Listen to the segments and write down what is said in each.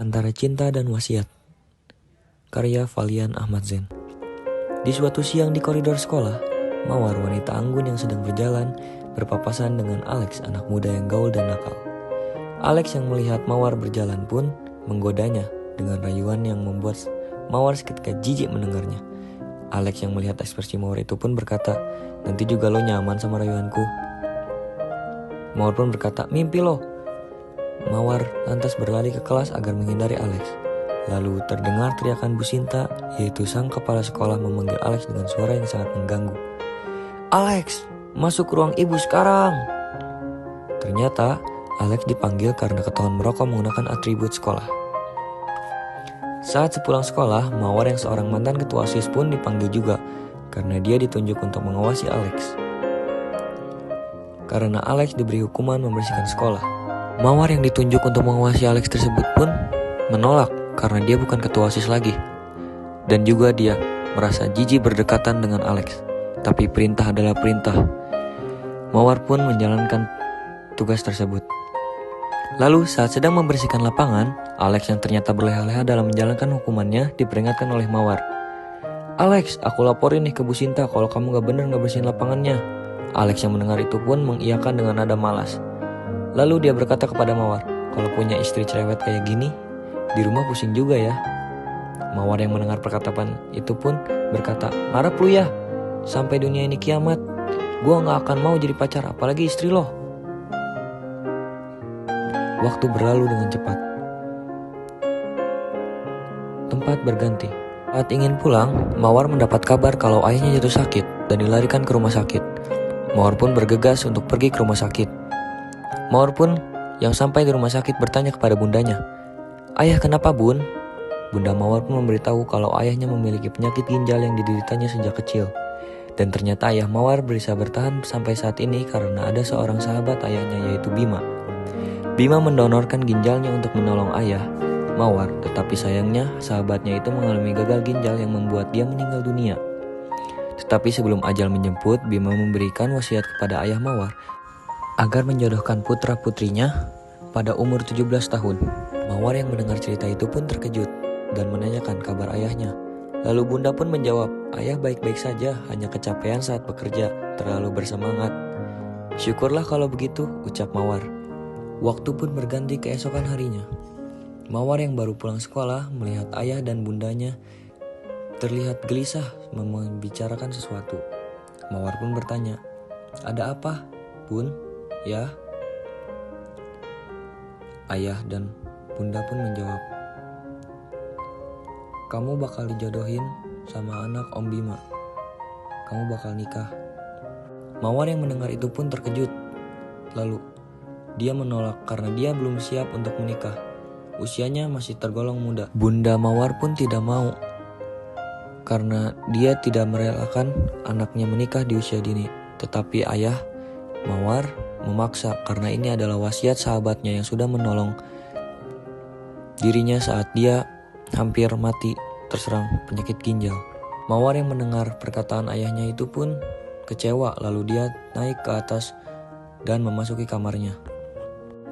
Antara Cinta dan Wasiat, karya Valian Ahmad Zain. Di suatu siang di koridor sekolah, Mawar, wanita anggun yang sedang berjalan, berpapasan dengan Alex, anak muda yang gaul dan nakal. Alex yang melihat Mawar berjalan pun menggodanya dengan rayuan yang membuat Mawar seketika jijik mendengarnya. Alex yang melihat ekspresi Mawar itu pun berkata, "Nanti juga lo nyaman sama rayuanku." Mawar pun berkata, "Mimpi lo." Mawar lantas berlari ke kelas agar menghindari Alex. Lalu terdengar teriakan Bu Sinta, yaitu sang kepala sekolah, memanggil Alex dengan suara yang sangat mengganggu. "Alex, masuk ruang ibu sekarang!" Ternyata Alex dipanggil karena ketahuan merokok menggunakan atribut sekolah. Saat sepulang sekolah, Mawar yang seorang mantan ketua OSIS pun dipanggil juga karena dia ditunjuk untuk mengawasi Alex. Karena Alex diberi hukuman membersihkan sekolah, Mawar yang ditunjuk untuk mengawasi Alex tersebut pun menolak karena dia bukan ketua OSIS lagi. Dan juga dia merasa jijik berdekatan dengan Alex. Tapi perintah adalah perintah. Mawar pun menjalankan tugas tersebut. Lalu saat sedang membersihkan lapangan, Alex yang ternyata berleha-leha dalam menjalankan hukumannya diperingatkan oleh Mawar. "Alex, aku laporin nih ke Bu Sinta kalau kamu gak bener gak bersihin lapangannya." Alex yang mendengar itu pun mengiyakan dengan nada malas. Lalu dia berkata kepada Mawar, "Kalau punya istri cerewet kayak gini, di rumah pusing juga ya." Mawar yang mendengar perkataan itu pun berkata, "Marah lu ya? Sampai dunia ini kiamat, gua gak akan mau jadi pacar, apalagi istri lo." Waktu berlalu dengan cepat. Tempat berganti. Saat ingin pulang, Mawar mendapat kabar kalau ayahnya jatuh sakit dan dilarikan ke rumah sakit. Mawar pun bergegas untuk pergi ke rumah sakit. Mawar pun yang sampai di rumah sakit bertanya kepada bundanya, "Ayah, kenapa bun?" Bunda Mawar pun memberitahu kalau ayahnya memiliki penyakit ginjal yang dideritanya sejak kecil. Dan ternyata ayah Mawar bisa bertahan sampai saat ini karena ada seorang sahabat ayahnya, yaitu Bima. Bima mendonorkan ginjalnya untuk menolong ayah Mawar, tetapi sayangnya sahabatnya itu mengalami gagal ginjal yang membuat dia meninggal dunia. Tetapi sebelum ajal menjemput, Bima memberikan wasiat kepada ayah Mawar agar menjodohkan putra-putrinya pada umur 17 tahun. Mawar yang mendengar cerita itu pun terkejut dan menanyakan kabar ayahnya. Lalu bunda pun menjawab, "Ayah baik-baik saja, hanya kecapean saat bekerja, terlalu bersemangat." "Syukurlah kalau begitu," ucap Mawar. Waktu pun berganti keesokan harinya. Mawar yang baru pulang sekolah melihat ayah dan bundanya terlihat gelisah membicarakan sesuatu. Mawar pun bertanya, "Ada apa, Bun? Ya?" Ayah dan bunda pun menjawab, "Kamu bakal dijodohin sama anak Om Bima. Kamu bakal nikah." Mawar yang mendengar itu pun terkejut. Lalu dia menolak karena dia belum siap untuk menikah. Usianya masih tergolong muda. Bunda Mawar pun tidak mau karena dia tidak merelakan anaknya menikah di usia dini. Tetapi ayah Mawar memaksa karena ini adalah wasiat sahabatnya yang sudah menolong dirinya saat dia hampir mati terserang penyakit ginjal. Mawar yang mendengar perkataan ayahnya itu pun kecewa, lalu dia naik ke atas dan memasuki kamarnya.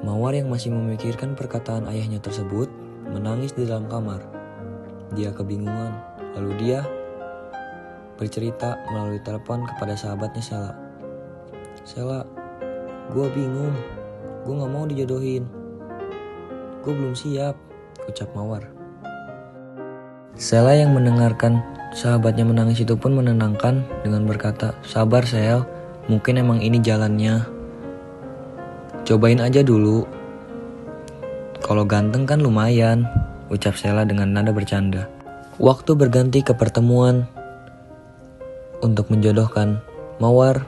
Mawar yang masih memikirkan perkataan ayahnya tersebut menangis di dalam kamar. Dia kebingungan, lalu dia bercerita melalui telepon kepada sahabatnya Sela. "Sela, gue bingung, gue gak mau dijodohin, gue belum siap," ucap Mawar. Sela yang mendengarkan sahabatnya menangis itu pun menenangkan dengan berkata, "Sabar Sel, mungkin emang ini jalannya. Cobain aja dulu. Kalau ganteng kan lumayan," ucap Sela dengan nada bercanda. Waktu berganti ke pertemuan untuk menjodohkan Mawar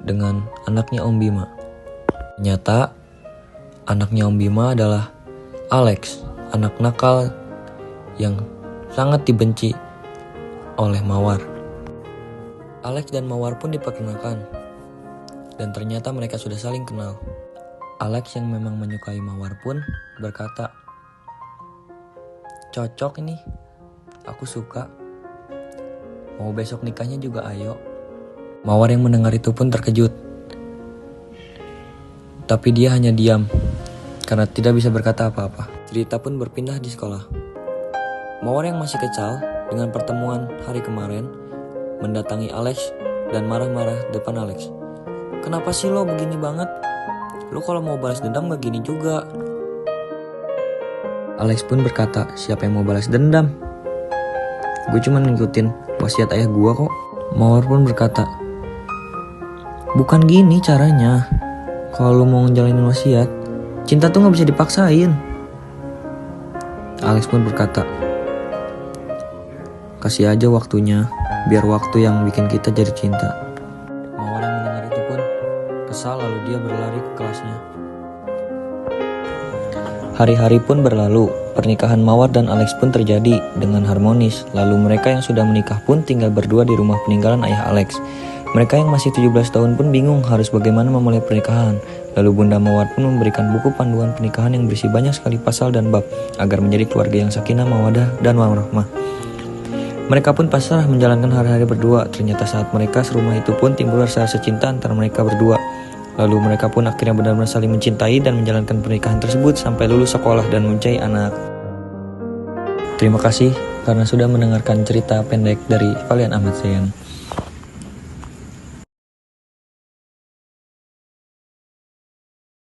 dengan anaknya Om Bima. Ternyata anaknya Om Bima adalah Alex, anak nakal yang sangat dibenci oleh Mawar. Alex dan Mawar pun diperkenalkan, dan ternyata mereka sudah saling kenal. Alex yang memang menyukai Mawar pun berkata, "Cocok ini, aku suka. Mau besok nikahnya juga ayo." Mawar yang mendengar itu pun terkejut. Tapi dia hanya diam karena tidak bisa berkata apa-apa. Cerita pun berpindah di sekolah. Mawar yang masih kecil dengan pertemuan hari kemarin mendatangi Alex dan marah-marah depan Alex. "Kenapa sih lo begini banget? Lo kalau mau balas dendam gak gini juga." Alex pun berkata, "Siapa yang mau balas dendam? Gue cuma ngikutin wasiat ayah gue kok." Mawar pun berkata, "Bukan gini caranya. Kalau lo mau ngejalanin wasiat, cinta tuh gak bisa dipaksain." Alex pun berkata, "Kasih aja waktunya, biar waktu yang bikin kita jadi cinta." Mawar yang mendengar itu pun kesal, lalu dia berlari ke kelasnya. Hari-hari pun berlalu, pernikahan Mawar dan Alex pun terjadi dengan harmonis. Lalu mereka yang sudah menikah pun tinggal berdua di rumah peninggalan ayah Alex. Mereka yang masih 17 tahun pun bingung harus bagaimana memulai pernikahan. Lalu Bunda Mawar pun memberikan buku panduan pernikahan yang berisi banyak sekali pasal dan bab agar menjadi keluarga yang sakinah, mawadah, dan warahmah. Mereka pun pasrah menjalankan hari-hari berdua. Ternyata saat mereka serumah itu pun timbul rasa cinta antara mereka berdua. Lalu mereka pun akhirnya benar-benar saling mencintai dan menjalankan pernikahan tersebut sampai lulus sekolah dan mempunyai anak. Terima kasih karena sudah mendengarkan cerita pendek dari Valian Ahmad Zain.